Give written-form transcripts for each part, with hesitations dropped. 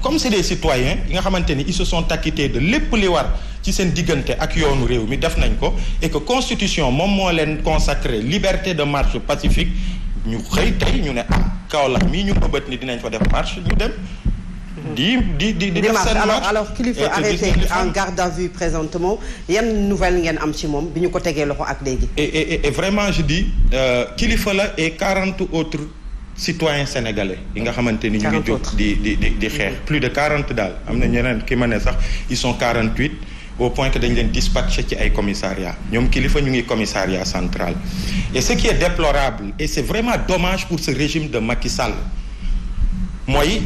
comme c'est des citoyens yi nga xamante ni ils se sont acquittés de lépp li war ci seen diggante ak yoonu réew mi def nañ ko et que constitution moom moo leen consacré liberté de marche pacifique ñu xëy tey ñu ne Kaolack mii ñu bëbët ni dinañ fa def marche ñu dem di def seen marche. alors Kilifeu arrêté en garde à vue présentement yan nouvelle ngeen am ci moom bi ñu ko tegee loxo ak léegi. et vraiment je dis Kilifeu la et 40 autres citoyens sénégalais yi nga xamante ni ñu ngi jóg di xeex plus de 40 daal am na ñeneen ki ma ne sax ils sont 48 au point que dañ leen dispatché ci ay commissariat ñoom Kilifeu ñu ngi commissariat central et ce qui est déplorable et c'est vraiment dommage pour ce régime de Macky Sall mooy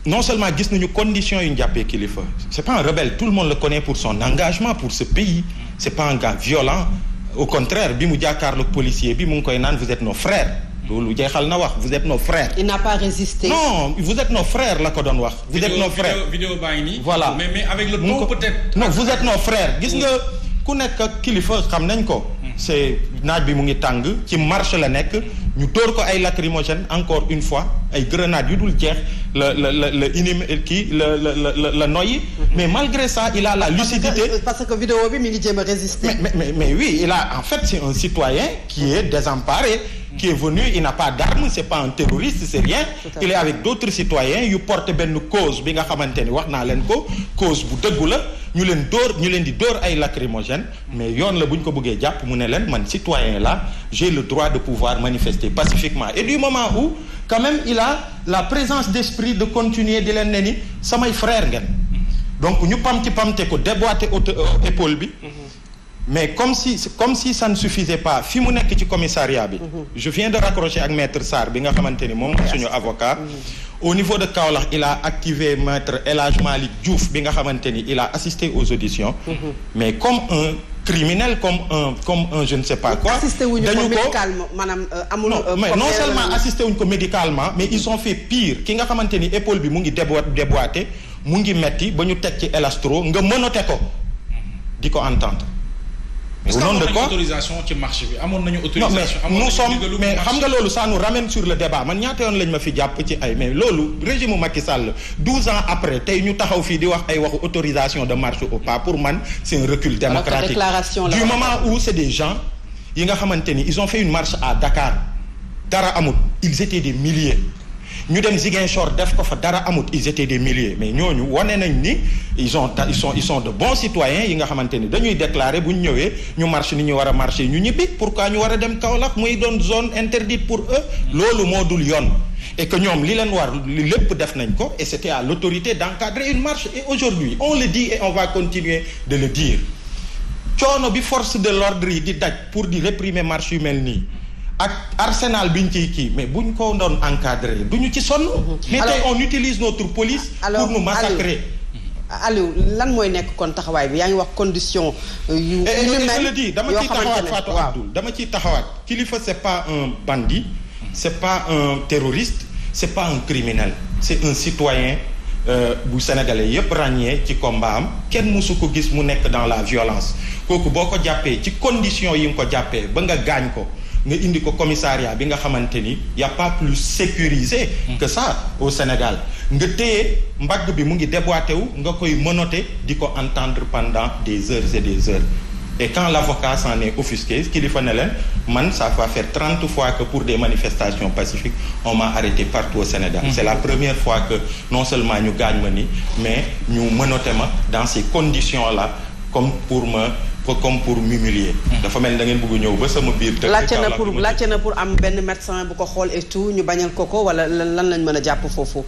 non seulement gis nañu conditions yu ñu jàppee Kilifeu c'est pas un rebelle tout le monde le connaît pour son engagement pour ce pays c'est pas un gars violent au contraire bi mu jàkkaarloog policier bi mu ngi koy naan vous êtes nos frères loolu jeexal na wax vous êtes nos frères. il n'a pas résisté. non vous êtes nos frères la ko doon wax. vous êtes nos frères vidéo baa ngi nii. voilà mais avec le ton peut-être. non vous êtes nos frères gis nga ku nekk ak Kilifeu xam nañ ko. c'est naaj bi mu ngi tàng ci marche la nekk ñu dóor ko ay lacrymogènes encore une fois ay grenades yu dul jeex la inim kii la noyyi. mais malgré ça il a la lucidité. parce que vidéo bi mi ngi jéem a résister. mais oui il a en fait c'est un citoyen qui est désemparé. qui est venu il n'a pas d'arme c'est pas un terroriste c'est rien il est avec d'autres citoyens yu porte benn cause bi nga xamante ni wax naa leen ko cause bu dëggu la ñu leen di dóor ay lacrymogènes mais yoon la bu ñu ko bëggee jàpp mu ne leen man citoyen là j'ai le droit de pouvoir manifester pacifiquement et du moment où quand même il a la présence d'esprit de continuer di leen ne ni samay frère ngeen donc ñu pamte ko déboîter épaule bi mais comme si ça ne suffisait pas fi mu nekk ci commissariat bi. je viens de raccrocher ak maître Sarr bi nga xamante ni moom suñu avocat. au niveau de Kaolack il a activé maître El Hadj Malick Diouf bi nga xamante ni il a assisté aux auditions. mais comme un criminel comme un je ne sais pas quoi. assisté wuñu ko médicalement maanaam amul. mais non seulement assisté wuñu ko médicalement mais ils ont fait pire ki nga xamante ni épaule bi mu ngi déboîté mu ngi metti ba ñu teg ci élastro nga menotté ko di ko entendre. est-ce que amoon nañu autorisation ci marché bi amoon nañu autorisation. nous sommes mais xam nga loolu ça nous ramène sur le débat man ñaata yoon lañ ma fi jàpp ci ay mais loolu régime Macky Sall 12 ans après tey ñu taxaw fii di wax ay waxu autorisation de marche ou pas pour man c'est un recul démocratique du moment où c'est des gens yi nga xamante ni ils ont fait une marche à Dakar dara amut ils étaient des milliers ñu dem Ziguinchor def ko fa dara amut ils étaient des milliers mais ñooñu wane nañ ni ils sont de bons citoyens yi nga xamante ni dañuy déclarer bu ñu ñëwee ñu marche ni ñu war a marcher ñu ñibbi pourquoi ñu war a dem Kaolack muy doon zone interdite pour eux loolu moo dul yoon et que ñoom li leen war li lépp def nañ ko et c'était à l'autorité d'encadrer une marche et aujourd'hui on le dit et on va continuer de le dire coono bi force de l'ordre yi di daj pour di réprimer marche yu mel nii ak arsenal bi ñu ciy kii mais bu ñu ko doon encadrer du ñu ci sonn. mais tey on utilise notre police. pour nous massacrer. Aliou lan mooy nekk kon taxawaay bi yaa ngi wax condition yu je le dis dama ciy taxawaat Fatou Abdoul dama ciy taxawaat Kilifeu c'est pas un bandit c'est pas un terroriste c'est pas un criminel c'est un citoyen bu sénégalais yépp ràññee ci combat am kenn mësu ko gis mu nekk dans la violence kooku boo ko jàppee ci condition yi nga ko jàppee ba nga gaañ ko nga indi ko commissariat bi nga xamante ni y a pas plus sécurisé que ça au Sénégal nga téye mbagg bi mu ngi déboîté wu nga koy menotté di ko entendre pendant des heures et des heures et quand l'avocat s'en est offusqué Kilifeu ne leen man ça va faire 30 fois que pour des manifestations pacifiques on m'a arrêté partout au Sénégal c'est la première fois que non seulement ñu gaañ ma ni mais ñu menotté ma dans ces conditions là comme pour m'humilier. dafa mel ni da ngeen bëgg ñëw ba sama biir. laajte na pour am benn médecin bu ko xool et tout ñu bañal ko wala lan lañ mën a jàpp foofu.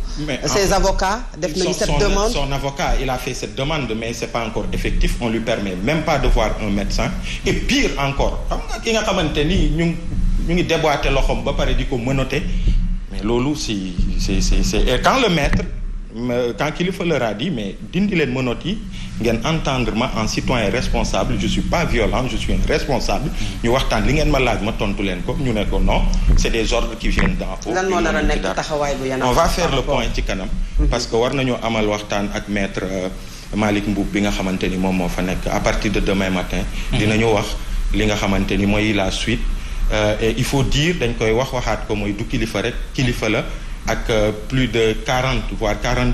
ses avocats def nañu cette demande. son avocat il a fait cette demande mais c'est pas encore effectif on lui permet même pas de voir un médecin et pire encore xam nga ki nga xamante ni ñu ngi déboîter loxoom ba pare di ko menotter mais loolu c'est et quand le maître. quand Kilifeu leur a dit mais dindi leen menottes yi ngeen entendre ma en citoyen responsable je suis pas violent je suis un responsable ñu waxtaan li ngeen ma laaj ma tontu leen ko ñu ne ko non c'est des ordres qui viennent d'en haut. lan moo nar a nekk taxawaay bu on va faire le point ci kanam. parce que war nañoo amal waxtaan ak maître Malick Mboup bi nga xamante ni moom moo fa nekk à partir de demain matin. dinañu wax li nga xamante ni mooy la suite et il faut dire dañ koy waxaat ko mooy du Kilifeu rek Kilifeu la. ak plus de 40 voire 40